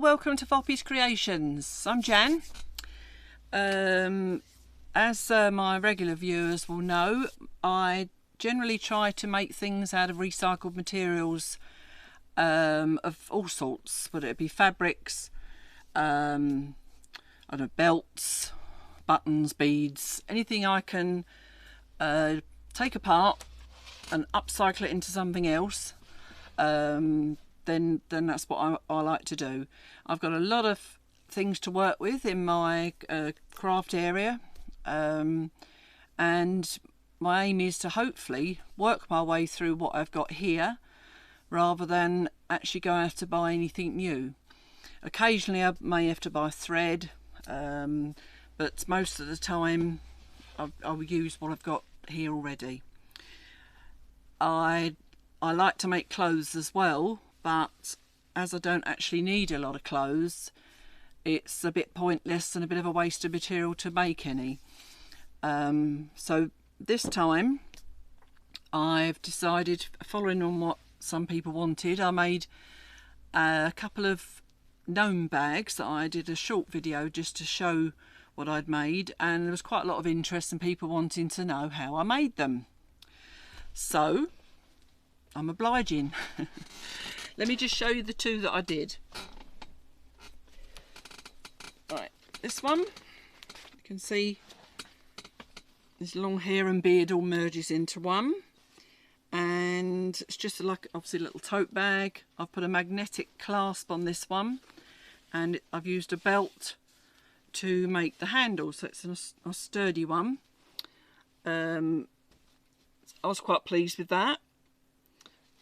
welcome to FOPY'sCreations. I'm Jan. As my regular viewers will know, I generally try to make things out of recycled materials of all sorts, whether it be fabrics, I don't know, belts, buttons, beads, anything I can take apart and upcycle it into something else. Then that's what I like to do. I've got a lot of things to work with in my craft area, and my aim is to hopefully work my way through what I've got here rather than actually go out to buy anything new. Occasionally I may have to buy thread, but most of the time I'll use what I've got here already. I like to make clothes as well, but as I don't actually need a lot of clothes, it's a bit pointless and a bit of a waste of material to make any. So this time I've decided, following on what some people wanted, I made a couple of Gnome bags that I did a short video just to show what I'd made, and there was quite a lot of interest and people wanting to know how I made them. So I'm obliging. Let me just show you the two that I did. Right, this one, you can see this long hair and beard all merges into one, and it's just like obviously a little tote bag. I've put a magnetic clasp on this one, and I've used a belt to make the handle, so it's a sturdy one. I was quite pleased with that.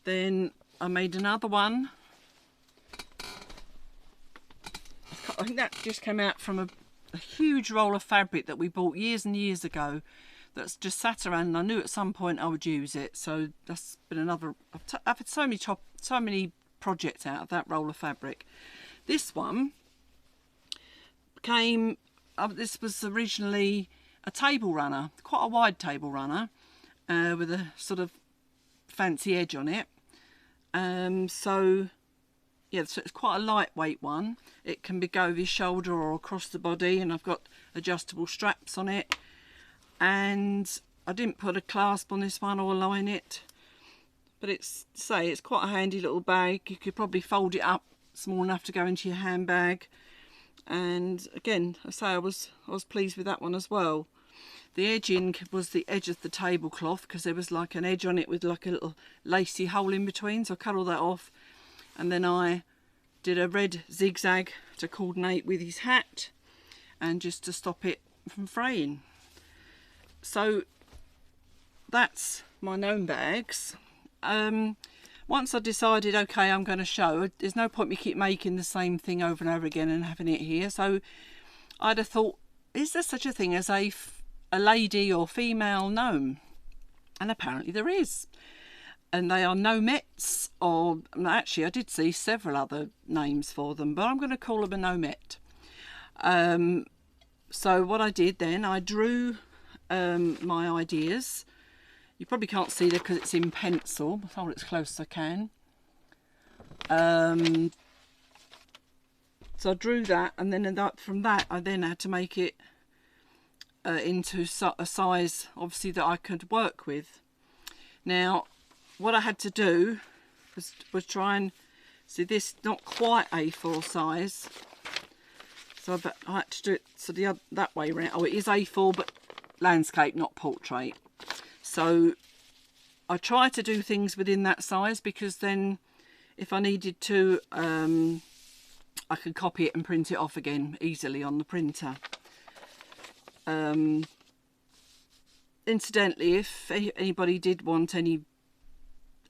Then I made another one. I think that just came out from a huge roll of fabric that we bought years and years ago that's just sat around, and I knew at some point I would use it, so that's been another. I've had so many projects out of that roll of fabric. This one came, this was originally a table runner, quite a wide table runner, with a sort of fancy edge on it. So yeah, so it's quite a lightweight one. It can go over your shoulder or across the body, and I've got adjustable straps on it. And I didn't put a clasp on this one or line it, but it's quite a handy little bag. You could probably fold it up small enough to go into your handbag. And again, I was pleased with that one as well. The edging was the edge of the tablecloth, because there was like an edge on it with like a little lacy hole in between, so I cut all that off, and then I did a red zigzag to coordinate with his hat and just to stop it from fraying. So that's my Gnome bags. Once I decided, okay, I'm going to show, there's no point me keep making the same thing over and over again and having it here, so I'd have thought, is there such a thing as a lady or female gnome? And apparently there is, and they are Gnomettes, or actually I did see several other names for them, but I'm going to call them a Gnomette. So what I did then, I drew my ideas. You probably can't see that because it's in pencil. I'll hold it as close as I can. So I drew that, and then from that I then had to make it into a size obviously that I could work with. Now what I had to do was try and see this, not quite A4 size, so I had to do it so that way around. Oh, it is A4 but landscape, not portrait. So I try to do things within that size, because then if I needed to I could copy it and print it off again easily on the printer. Incidentally, if anybody did want any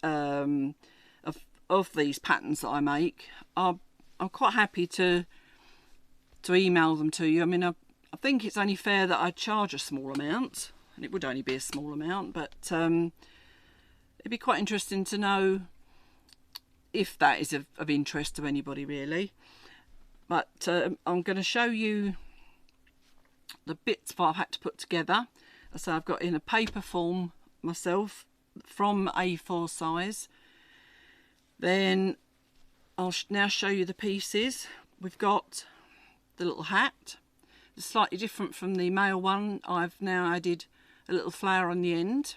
of these patterns that I make, I'm quite happy to email them to you. I mean, I think it's only fair that I charge a small amount, and it would only be a small amount, but it'd be quite interesting to know if that is of interest to anybody really. But I'm going to show you the bits that I've had to put together. So I've got in a paper form myself from A4 size. Then I'll now show you the pieces we've got the little hat. It's slightly different from the male one. I've now added a little flower on the end.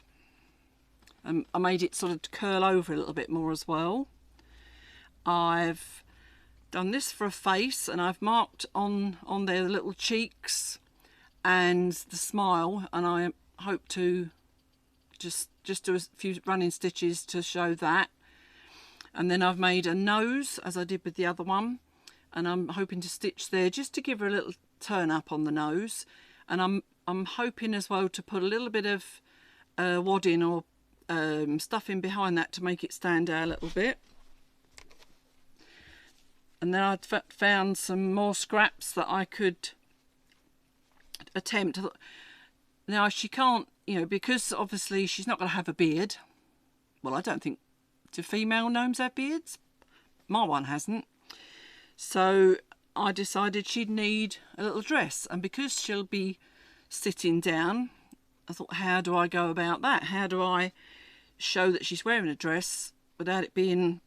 I made it sort of curl over a little bit more as well. I've done this for a face, and I've marked on there the little cheeks and the smile, and I hope to just do a few running stitches to show that. And then I've made a nose, as I did with the other one, and I'm hoping to stitch there just to give her a little turn up on the nose. And I'm hoping as well to put a little bit of wadding or stuffing behind that to make it stand out a little bit. And then I found some more scraps that I could attempt. Now she can't, you know, because obviously she's not going to have a beard. Well, I don't think, do female gnomes have beards? My one hasn't. So I decided she'd need a little dress, and because she'll be sitting down, I thought, how do I go about that? How do I show that she's wearing a dress without it being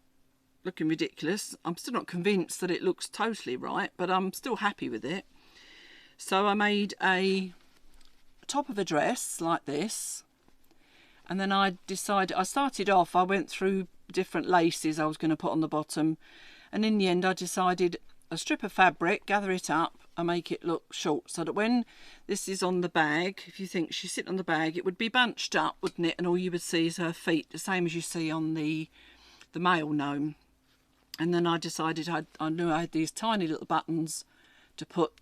looking ridiculous? I'm still not convinced that it looks totally right, but I'm still happy with it. So I made a top of a dress like this, and then I decided, I started off, I went through different laces I was going to put on the bottom, and in the end I decided a strip of fabric, gather it up and make it look short, so that when this is on the bag, if you think she's sitting on the bag, it would be bunched up, wouldn't it, and all you would see is her feet, the same as you see on the male gnome. And then I decided I knew I had these tiny little buttons to put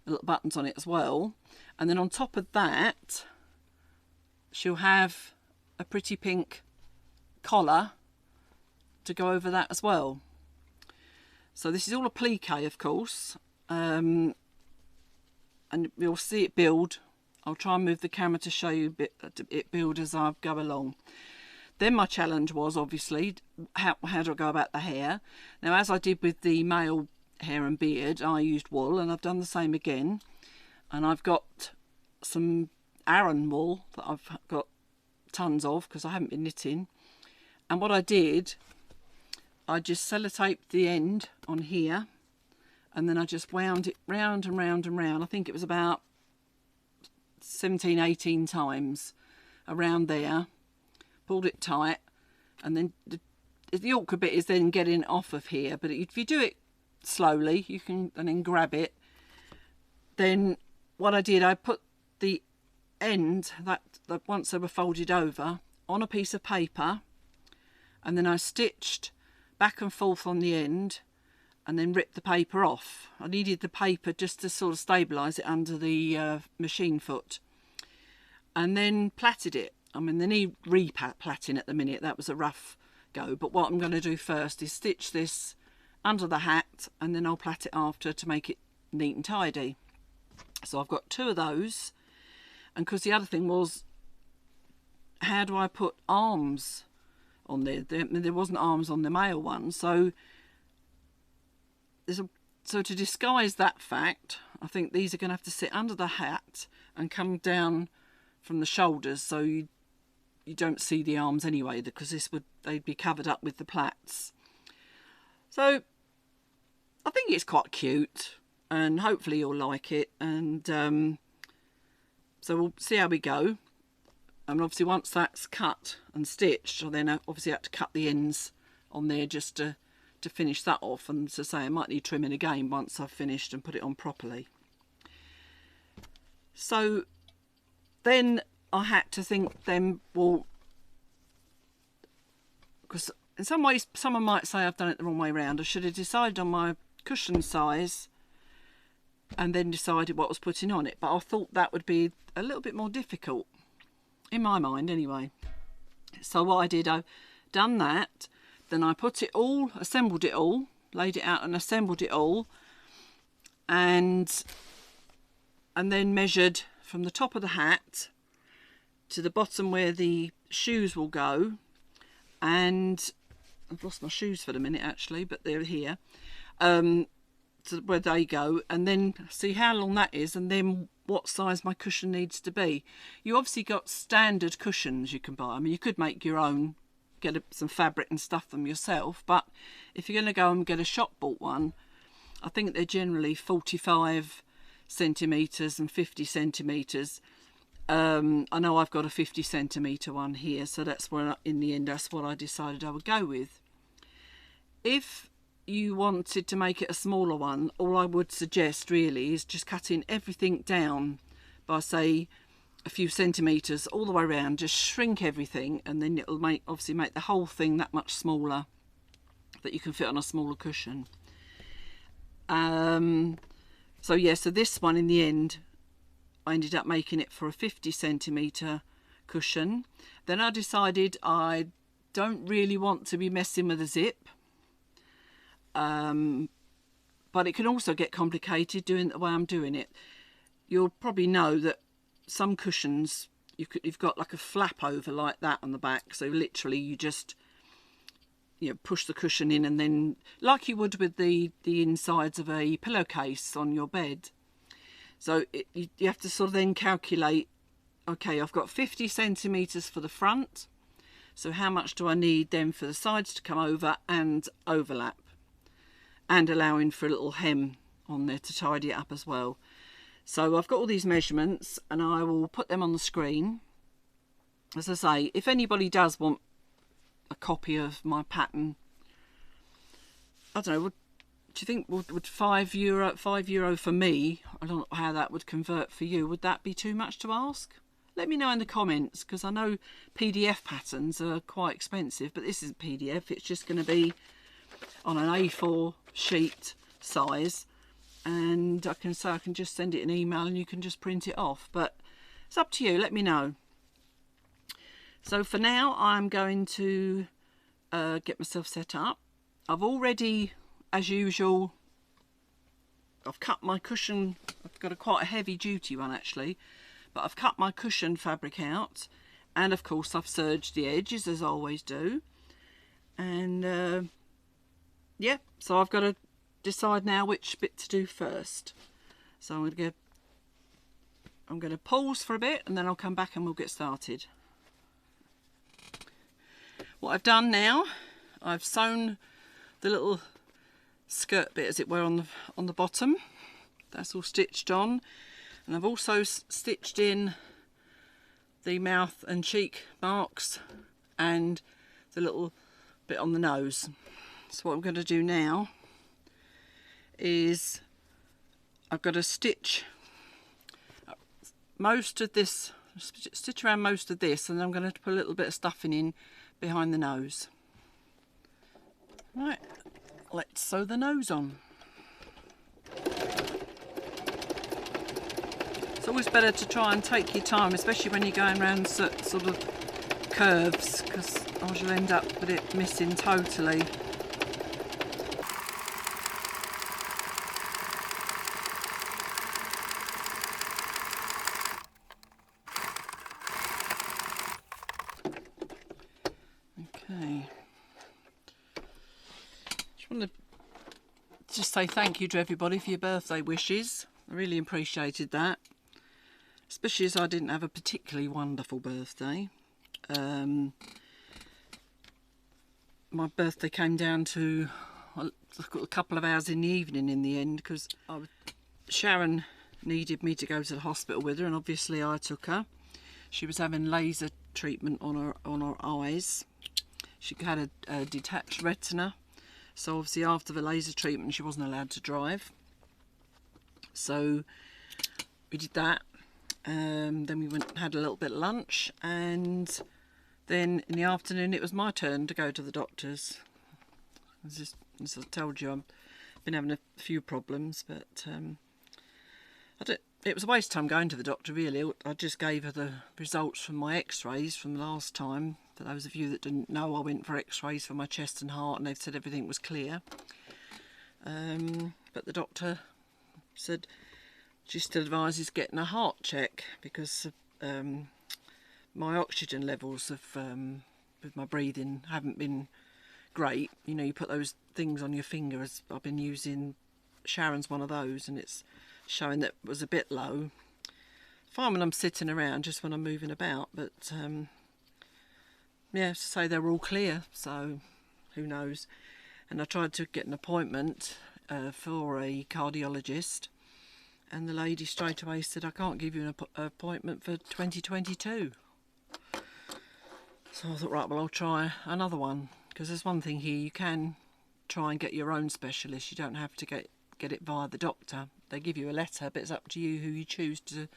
little buttons on it as well, and then on top of that she'll have a pretty pink collar to go over that as well. So this is all a plique, of course, and you'll see it build. I'll try and move the camera to show you it build as I go along. Then my challenge was obviously how do I go about the hair. Now, as I did with the male hair and beard, I used wool, and I've done the same again. And I've got some Aran wool that I've got tons of because I haven't been knitting. And what I did, I just sellotaped the end on here, and then I just wound it round and round and round. I think it was about 17, 18 times around there. Pulled it tight, and then the awkward bit is then getting it off of here. But if you do it slowly, you can, and then grab it. Then what I did, I put the end that once they were folded over on a piece of paper, and then I stitched back and forth on the end, and then ripped the paper off. I needed the paper just to sort of stabilise it under the machine foot, and then plaited it. I mean, they need re-plaiting at the minute. That was a rough go. But what I'm going to do first is stitch this under the hat, and then I'll plait it after to make it neat and tidy. So I've got two of those. And because the other thing was, how do I put arms on there? There wasn't arms on the male one. So to disguise that fact, I think these are going to have to sit under the hat and come down from the shoulders, so you don't see the arms anyway, because they'd be covered up with the plaits. So I think it's quite cute, and hopefully you'll like it. And so we'll see how we go. And obviously once that's cut and stitched, I then obviously had to cut the ends on there just to finish that off. And to say, I might need trimming again once I've finished and put it on properly. So then I had to think then, well, because in some ways someone might say I've done it the wrong way round. I should have decided on my cushion size and then decided what was putting on it. But I thought that would be a little bit more difficult, in my mind anyway. So what I did, I've done that, then I put it all, assembled it all, laid it out and assembled it all, and then measured from the top of the hat to the bottom where the shoes will go. And I've lost my shoes for the minute actually, but they're here, to where they go, and then see how long that is, and then what size my cushion needs to be. You obviously got standard cushions you can buy. I mean, you could make your own, get some fabric and stuff them yourself, but if you're going to go and get a shop bought one, I think they're generally 45 centimetres and 50 centimetres. I know I've got a 50 centimetre one here, so that's where, in the end, that's what I decided I would go with. If you wanted to make it a smaller one, all I would suggest really is just cutting everything down by, say, a few centimetres all the way around. Just shrink everything, and then it'll obviously make the whole thing that much smaller, that you can fit on a smaller cushion. So yeah, so this one in the end, I ended up making it for a 50 centimetre cushion. Then I decided I don't really want to be messing with a zip. But it can also get complicated doing it the way I'm doing it. You'll probably know that some cushions, you've got like a flap over like that on the back. So literally you just, you know, push the cushion in, and then like you would with the insides of a pillowcase on your bed. So you have to sort of then calculate, okay, I've got 50 centimetres for the front. So how much do I need then for the sides to come over and overlap? And allowing for a little hem on there to tidy it up as well. So I've got all these measurements, and I will put them on the screen. As I say, if anybody does want a copy of my pattern, I don't know, do you think would €5 for me, I don't know how that would convert for you, would that be too much to ask? Let me know in the comments, because I know PDF patterns are quite expensive, but this isn't PDF, it's just going to be on an A4 sheet size, and I can just send it an email and you can just print it off, but it's up to you. Let me know. So for now I'm going to get myself set up. I've already, as usual, I've cut my cushion. I've got quite a heavy duty one actually, but I've cut my cushion fabric out, and of course I've serged the edges as I always do, and yeah, so I've got to decide now which bit to do first. So I'm going to pause for a bit, and then I'll come back and we'll get started. What I've done now, I've sewn the little skirt bit, as it were, on the bottom. That's all stitched on, and I've also stitched in the mouth and cheek marks and the little bit on the nose. So what I'm going to do now is I've got to stitch most of this, stitch around most of this, and then I'm going to put a little bit of stuffing in behind the nose. Right, let's sew the nose on. It's always better to try and take your time, especially when you're going around sort of curves, because otherwise you'll end up with it missing totally. Okay. Just say thank you to everybody for your birthday wishes. I really appreciated that, especially as I didn't have a particularly wonderful birthday. My birthday came down to a couple of hours in the evening in the end, because Sharon needed me to go to the hospital with her, and obviously I took her. She was having laser treatment on her eyes. She had a detached retina, so obviously after the laser treatment she wasn't allowed to drive. So we did that, then we went and had a little bit of lunch, and then in the afternoon it was my turn to go to the doctor's. As I told you, I've been having a few problems, but it was a waste of time going to the doctor really. I just gave her the results from my x-rays from last time. For those of you that didn't know, I went for x-rays for my chest and heart, and they've said everything was clear. But the doctor said she still advises getting a heart check, because my oxygen levels with my breathing haven't been great. You know, you put those things on your finger, as I've been using Sharon's one of those, and it's showing that it was a bit low. Fine when I'm sitting around, just when I'm moving about, but yeah, to say they were all clear, so who knows. And I tried to get an appointment for a cardiologist, and the lady straight away said, I can't give you an appointment for 2022. So I thought, right, well, I'll try another one, because there's one thing here, you can try and get your own specialist. You don't have to get it via the doctor. They give you a letter, but it's up to you who you choose to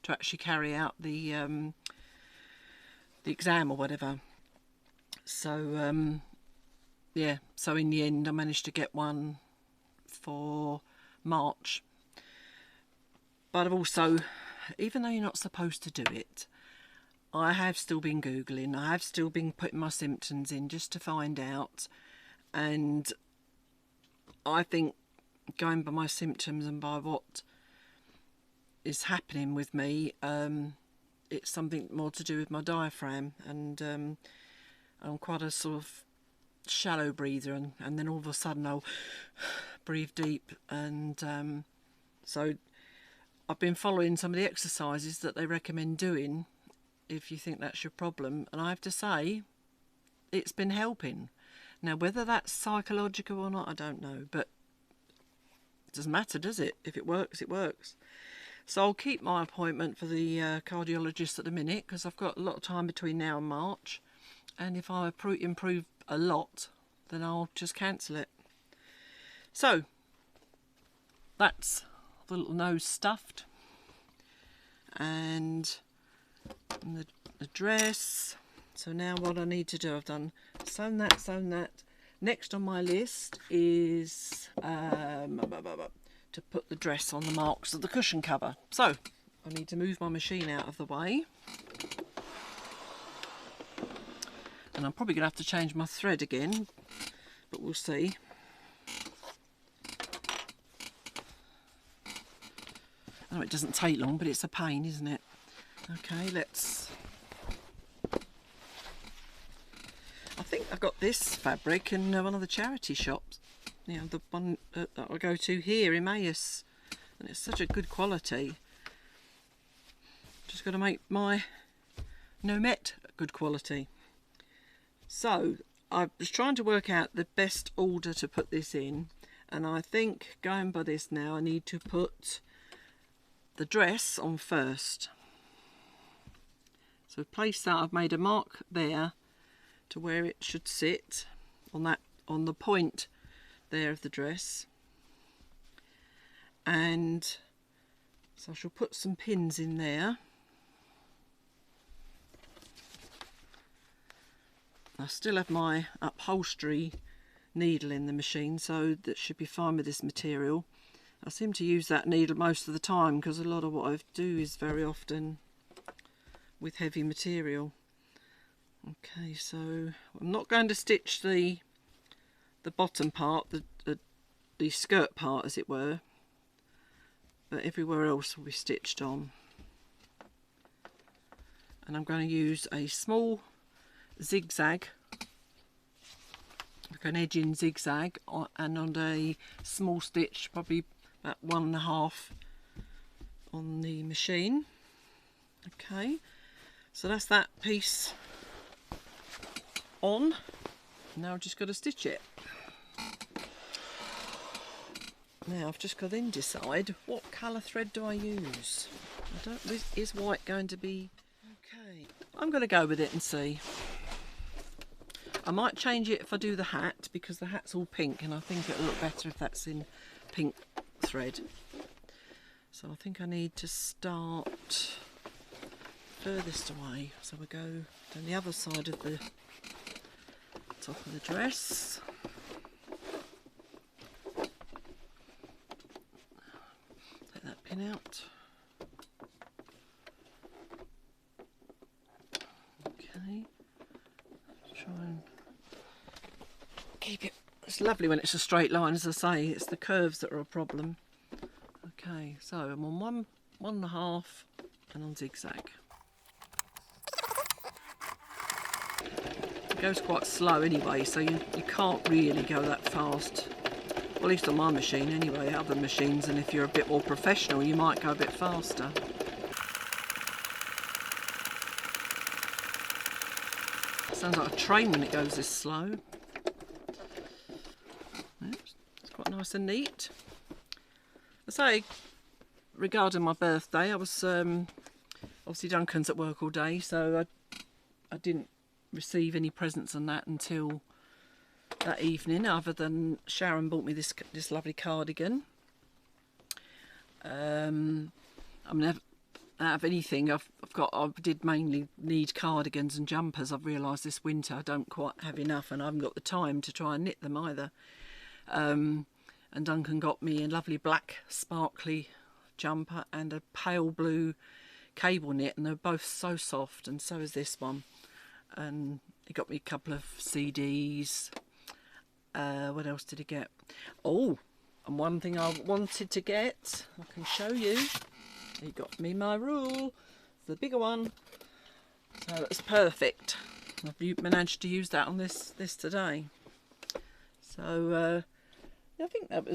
actually carry out the exam or whatever. So yeah, so in the end I managed to get one for March. But I've also, even though you're not supposed to do it, I have still been Googling. I have still been putting my symptoms in just to find out. And I think, going by my symptoms and by what is happening with me, it's something more to do with my diaphragm. And I'm quite a sort of shallow breather, and then all of a sudden I'll breathe deep. And so I've been following some of the exercises that they recommend doing if you think that's your problem, and I have to say it's been helping. Now, whether that's psychological or not, I don't know, but it doesn't matter, does it? If it works, it works. So I'll keep my appointment for the cardiologist at the minute, because I've got a lot of time between now and March, and if I improve a lot, then I'll just cancel it. So that's the little nose stuffed, and the dress. So now what I need to do, I've done sewn that. Next on my list is to put the dress on the marks of the cushion cover. So I need to move my machine out of the way, and I'm probably going to have to change my thread again, but we'll see. I know it doesn't take long, but it's a pain, isn't it? Okay, I think I got this fabric in one of the charity shops, you know, the one that I go to here, Emmaus, and it's such a good quality. Just got to make my Gnomette good quality. So I was trying to work out the best order to put this in, and I think, going by this now, I need to put the dress on first. So place that, I've made a mark there to where it should sit on the point there of the dress, and so I shall put some pins in there. I still have my upholstery needle in the machine, so that should be fine with this material. I seem to use that needle most of the time, because a lot of what I do is very often with heavy material. Okay, so I'm not going to stitch the bottom part, the skirt part as it were, but everywhere else will be stitched on. And I'm going to use a small zigzag, like an edging zigzag, and on a small stitch, probably about 1.5 on the machine. Okay, so that's that piece on. Now I've just got to stitch it. Now I've just got to then decide what colour thread do I use. Is white going to be okay? I'm going to go with it and see. I might change it if I do the hat, because the hat's all pink and I think it'll look better if that's in pink thread. So I think I need to start furthest away, so we go down the other side of the top of the dress. Take that pin out. Okay, try and keep it. It's lovely when it's a straight line, as I say. It's the curves that are a problem. Okay, so I'm on 1.5 and on zigzag. It goes quite slow anyway, so you can't really go that fast. Well, at least on my machine anyway. Other machines, and if you're a bit more professional, you might go a bit faster. Sounds like a train when it goes this slow. Oops, it's quite quite nice and neat. I say, regarding my birthday, I was obviously Duncan's at work all day, so I didn't receive any presents on that until that evening, other than Sharon bought me this lovely cardigan. I mean, out of anything, I did mainly need cardigans and jumpers. I've realised this winter I don't quite have enough, and I haven't got the time to try and knit them either. And Duncan got me a lovely black sparkly jumper and a pale blue cable knit, and they're both so soft, and so is this one. And he got me a couple of CDs. What else did he get? Oh, and one thing I wanted to get, I can show you. He got me my rule, the bigger one. So that's perfect. I've managed to use that on this today. So I think that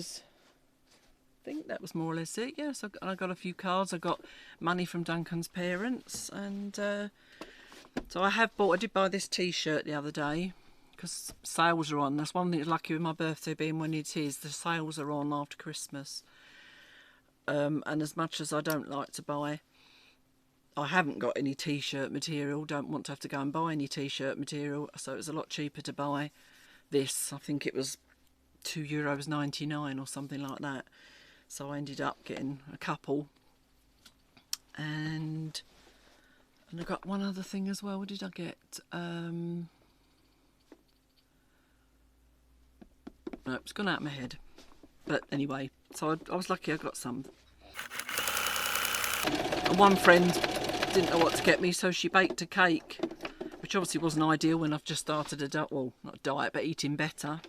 was more or less it. Yes, I got a few cards. I got money from Duncan's parents, and so I did buy this T-shirt the other day because sales are on. That's one thing that's lucky with my birthday being when it is. The sales are on after Christmas. And as much as I don't like to buy, I haven't got any T-shirt material. Don't want to have to go and buy any T-shirt material. So it was a lot cheaper to buy this. I think it was €2.99 or something like that. So I ended up getting a couple. And I got one other thing as well. What did I get? No, it's gone out of my head. But anyway, so I was lucky I got some. And one friend didn't know what to get me, so she baked a cake, which obviously wasn't ideal when I've just started not a diet, but eating better.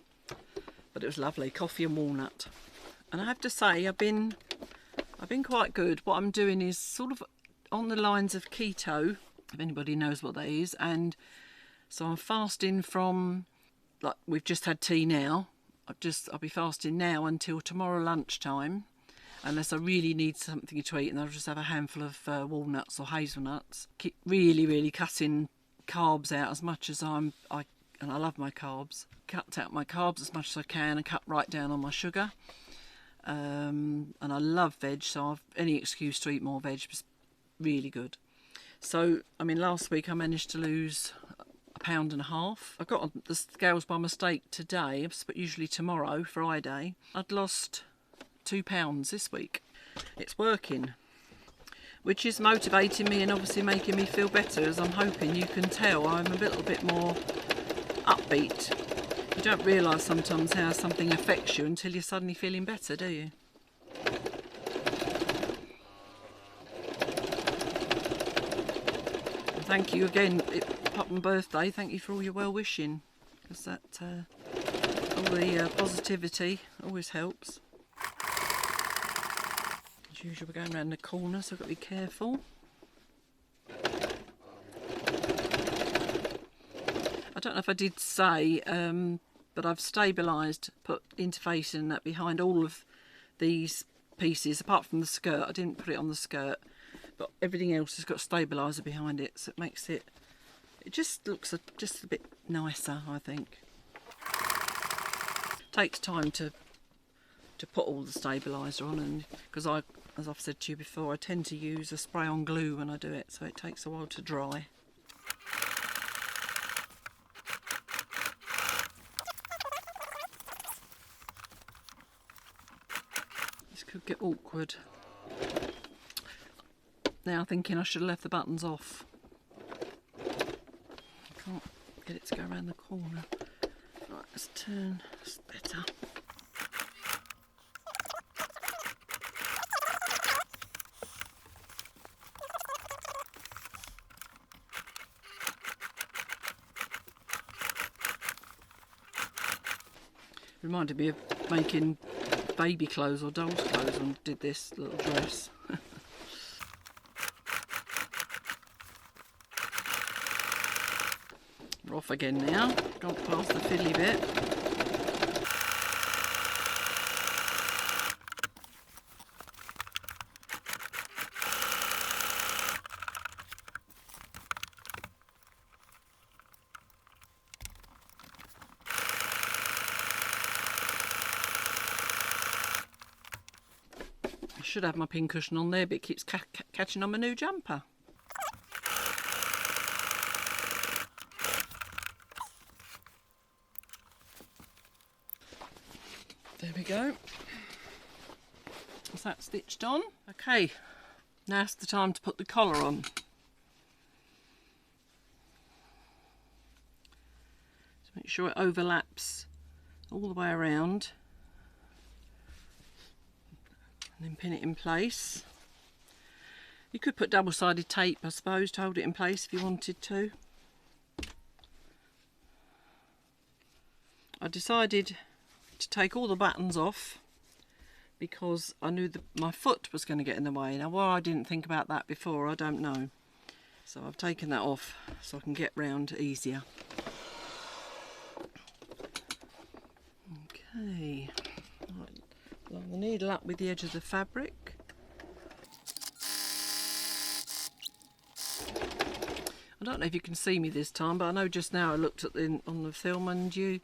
But it was lovely, coffee and walnut. And I have to say, I've been quite good. What I'm doing is sort of on the lines of keto, if anybody knows what that is. And so I'm fasting from, like, we've just had tea now. I'll be fasting now until tomorrow lunchtime, unless I really need something to eat, and I'll just have a handful of walnuts or hazelnuts. Keep really cutting carbs out as much as and I love my carbs. Cut out my carbs as much as I can and cut right down on my sugar. And I love veg, so any excuse to eat more veg was really good. So, I mean, last week I managed to lose 1.5 pounds. I got on the scales by mistake today, but usually tomorrow, Friday. I'd lost 2 pounds this week. It's working, which is motivating me and obviously making me feel better, as I'm hoping you can tell I'm a little bit more upbeat. You don't realise sometimes how something affects you until you're suddenly feeling better, do you? And thank you again, apart from birthday, thank you for all your well wishing, because that all the positivity always helps. As usual, we're going around the corner, so I've got to be careful. I don't know if I did say, but I've stabilised, put interfacing and that behind all of these pieces, apart from the skirt. I didn't put it on the skirt, but everything else has got stabiliser behind it, so it makes it just looks just a bit nicer, I think. Takes time to put all the stabiliser on, and because as I've said to you before, I tend to use a spray-on glue when I do it, so it takes a while to dry. This could get awkward. Now thinking I should have left the buttons off. I can't get it to go around the corner. Right, let's turn. That's better. Reminded me of making baby clothes or doll's clothes when I did this little dress. We're off again now, gone past the fiddly bit. should have my pin cushion on there, but it keeps catching on my new jumper. There we go. Is that stitched on? Okay, now's the time to put the collar on. So make sure it overlaps all the way around. And then pin it in place. You could put double-sided tape, I suppose, to hold it in place if you wanted to. I decided to take all the buttons off because I knew that my foot was going to get in the way. Now why I didn't think about that before, I don't know. So I've taken that off so I can get round easier. Okay, right. Line the needle up with the edge of the fabric. I don't know if you can see me this time, but I know just now I looked at on the film and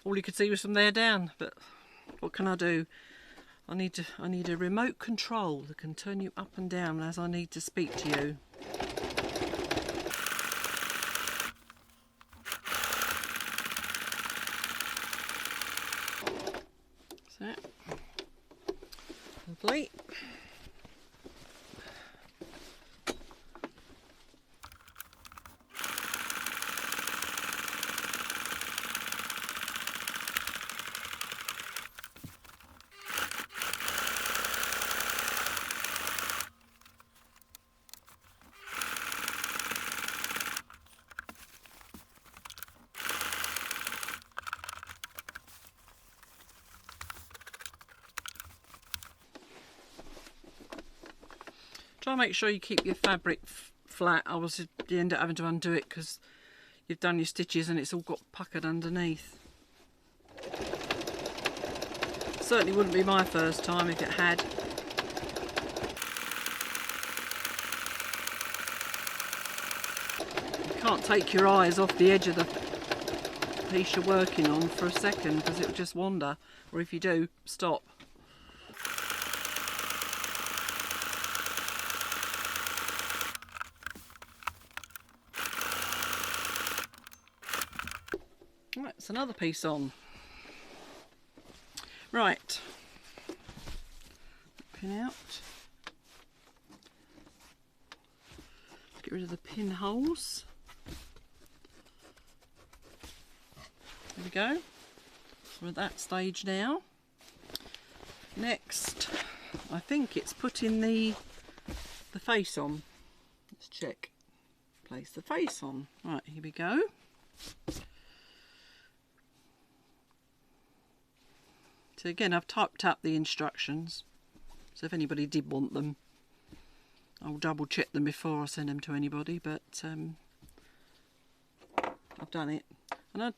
all you could see was from there down. But what can I do? I need a remote control that can turn you up and down as I need to speak to you. That's it. Lovely. Try and make sure you keep your fabric flat. Obviously you end up having to undo it because you've done your stitches and it's all got puckered underneath. Certainly wouldn't be my first time if it had. You can't take your eyes off the edge of the piece you're working on for a second because it will just wander, or if you do, stop. Right, it's another piece on. Right, pin out. Get rid of the pinholes. There we go. We're at that stage now. Next, I think it's putting the face on. Let's check. Place the face on. Right, here we go. So again, I've typed up the instructions, so if anybody did want them, I'll double check them before I send them to anybody, but I've done it. And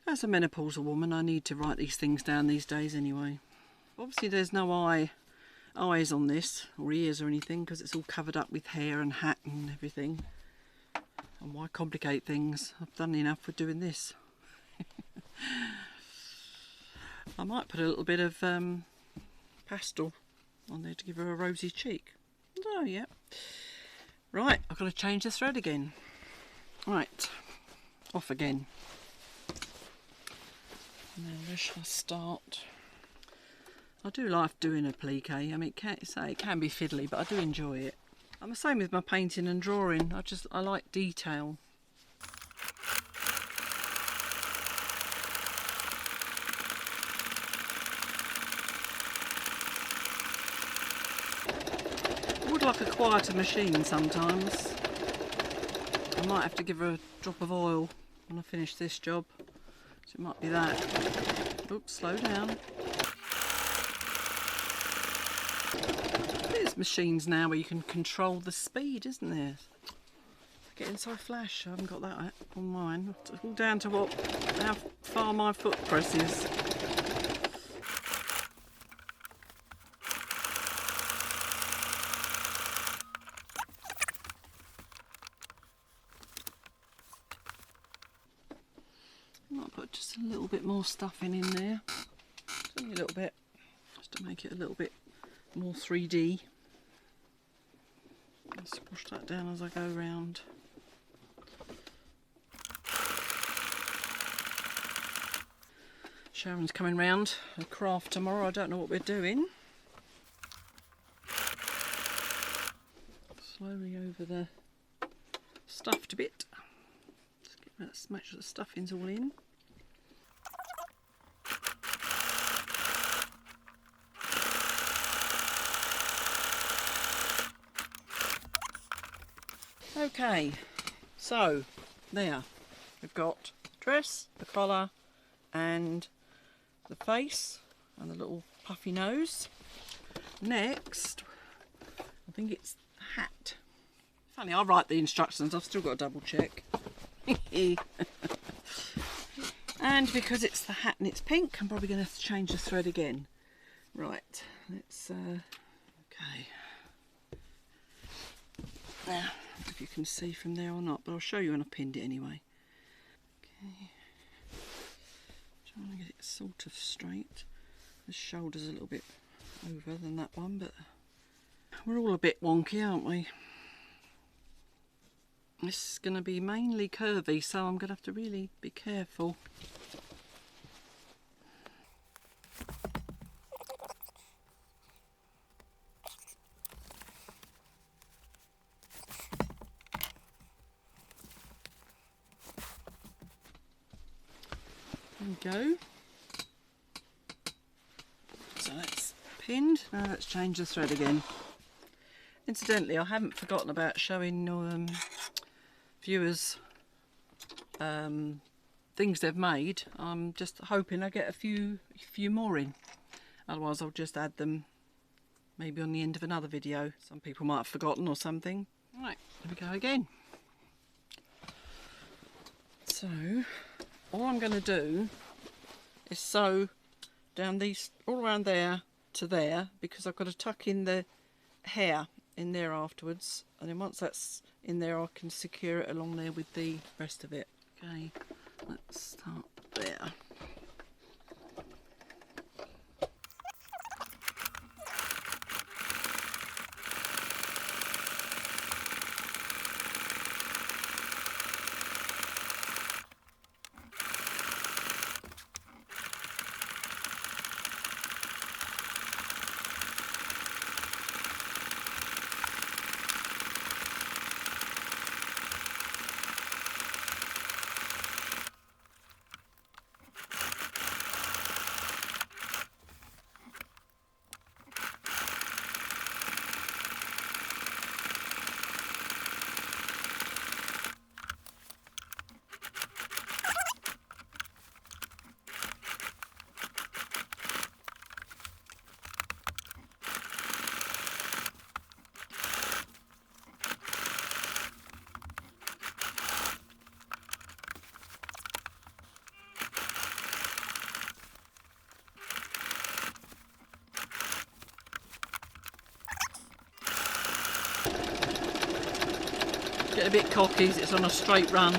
as a menopausal woman, I need to write these things down these days anyway. Obviously there's no eyes on this, or ears or anything, because it's all covered up with hair and hat and everything. And why complicate things? I've done enough with doing this. I might put a little bit of pastel on there to give her a rosy cheek. Oh yeah. Right, I've got to change the thread again. Right, off again. Now where shall I start? I do like doing a applique. I mean, it can be fiddly, but I do enjoy it. I'm the same with my painting and drawing. I like detail. I would like a quieter machine sometimes. I might have to give her a drop of oil when I finish this job. So it might be that. Oops, slow down. There's machines now where you can control the speed, isn't there? Getting so flash, I haven't got that on mine. It's all down to how far my foot presses. Might put just a little bit more stuffing in there. Just only a little bit, just to make it a little bit more 3D. I'll squash that down as I go round. Sharon's coming round a craft tomorrow. I don't know what we're doing. Slowly over the stuffed bit. Let's make sure the stuffing's all in. Okay, so there we've got the dress, the collar and the face and the little puffy nose. Next, I think it's the hat. Funny, I write the instructions, I've still got to double check. And because it's the hat and it's pink, I'm probably going to change the thread again. Right, let's, okay. Now, if you can see from there or not, but I'll show you when I pinned it anyway. Okay. Trying to get it sort of straight. The shoulder's a little bit over than that one, but we're all a bit wonky, aren't we? This is going to be mainly curvy, so I'm going to have to really be careful. There we go. So that's pinned. Now let's change the thread again. Incidentally, I haven't forgotten about showing viewers things they've made. I'm just hoping I get a few more in. Otherwise I'll just add them maybe on the end of another video. Some people might have forgotten or something. Right, there we go again. So all I'm going to do is sew down these all around there to there, because I've got to tuck in the hair in there afterwards, and then once that's in there I can secure it along there with the rest of it. Okay, let's start there. Get a bit cocky, it's on a straight run.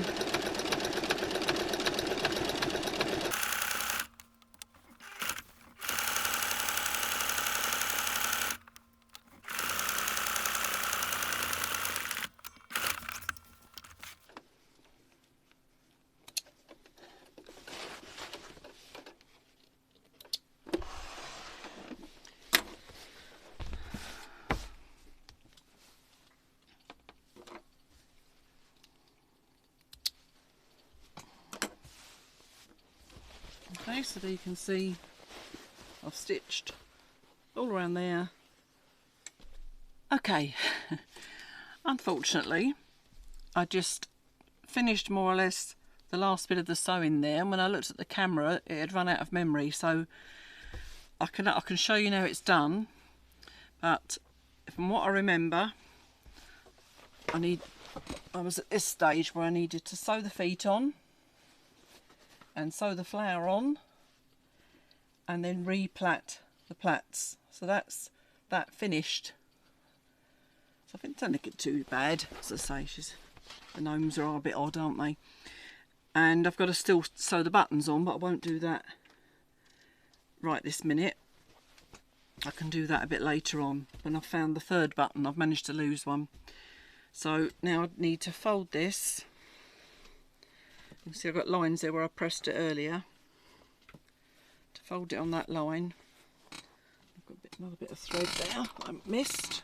Okay, so there you can see I've stitched all around there. Okay, unfortunately I just finished more or less the last bit of the sewing there, and when I looked at the camera it had run out of memory, so I can show you now it's done, but from what I remember I was at this stage where I needed to sew the feet on and sew the flower on and then replat the plaits. So that's that finished. So I think it doesn't look too bad. As I say, the gnomes are a bit odd, aren't they? And I've got to still sew the buttons on, but I won't do that right this minute. I can do that a bit later on when I've found the third button. I've managed to lose one. So now I need to fold this. You can see I've got lines there where I pressed it earlier. To fold it on that line. I've got another bit of thread there I missed.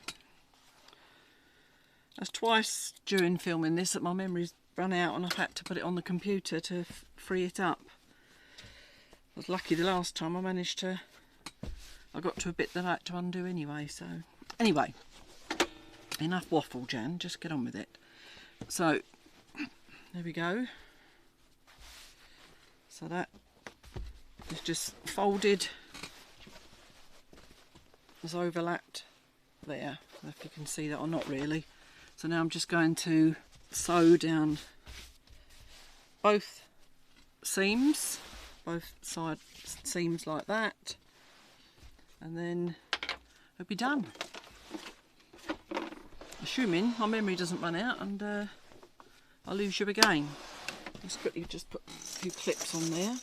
That's twice during filming this that my memory's run out and I've had to put it on the computer to free it up. I was lucky the last time I managed to, I got to a bit that I had to undo anyway. So anyway, enough waffle, Jan, just get on with it. So there we go. So that is just folded, has overlapped there, if you can see that or not really. So now I'm just going to sew down both seams, both side seams like that, and then it'll be done. Assuming my memory doesn't run out and I'll lose you again. Let's quickly just put a few clips on there.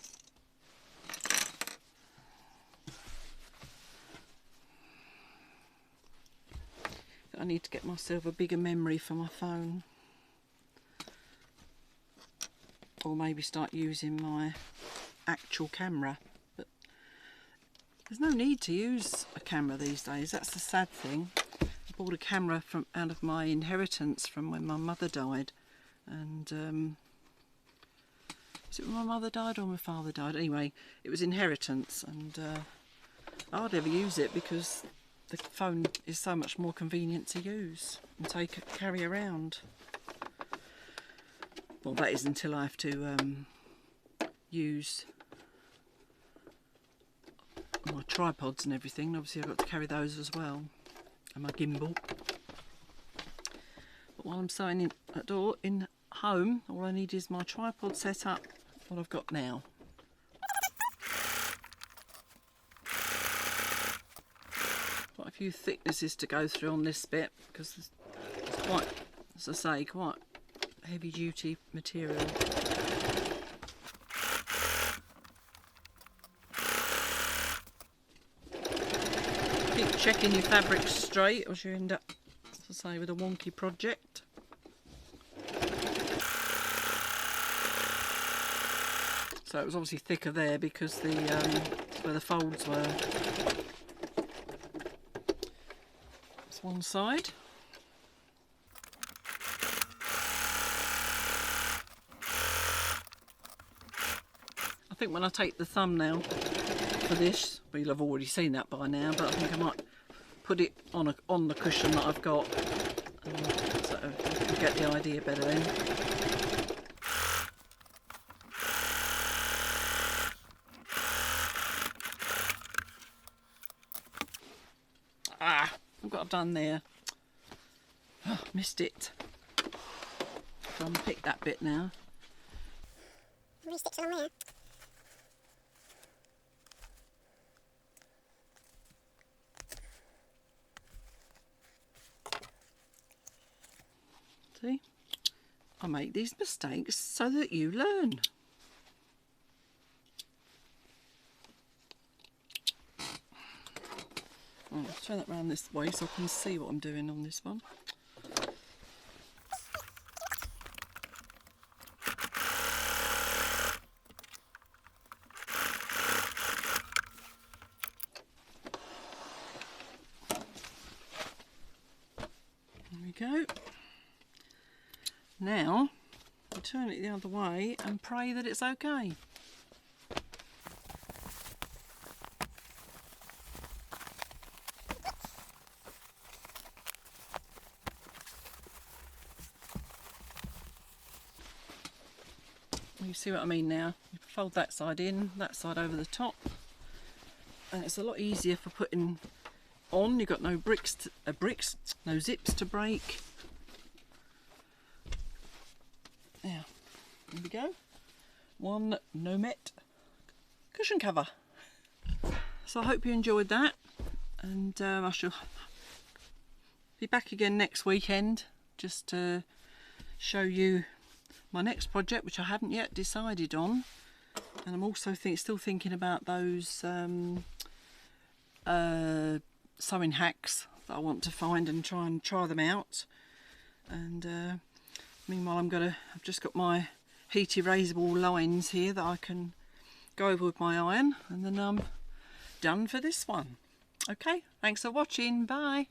I need to get myself a bigger memory for my phone. Or maybe start using my actual camera. But there's no need to use a camera these days. That's the sad thing. I bought a camera out of my inheritance from when my mother died. And was it when my mother died or my father died? Anyway, it was inheritance, and I hardly ever use it because the phone is so much more convenient to use and carry around. Well, that is until I have to use my tripods and everything. Obviously I've got to carry those as well, and my gimbal. But while I'm sewing in home, all I need is my tripod set up, what I've got now. Quite a few thicknesses to go through on this bit because it's quite, as I say, quite heavy duty material. Keep checking your fabrics straight or you end up, as I say, with a wonky project. So it was obviously thicker there because where the folds were. That's one side. I think when I take the thumbnail for this, well, you'll have already seen that by now, but I think I might put it on the cushion that I've got, so you can get the idea better then. Look what I've done there. Oh, missed it. So I'm going to pick that bit now. Stick it on there. See? I make these mistakes so that you learn. Right, let's turn that round this way so I can see what I'm doing on this one. There we go. Now, I turn it the other way and pray that it's okay. You see what I mean now? You fold that side in, that side over the top, and it's a lot easier for putting on. You've got no no zips to break. Now, here we go. One Gnomette cushion cover. So I hope you enjoyed that, and I shall be back again next weekend just to show you my next project, which I haven't yet decided on, and I'm also still thinking about those sewing hacks that I want to find and try them out. And meanwhile I've just got my heat erasable lines here that I can go over with my iron, and then I'm done for this one. Okay, thanks for watching, bye.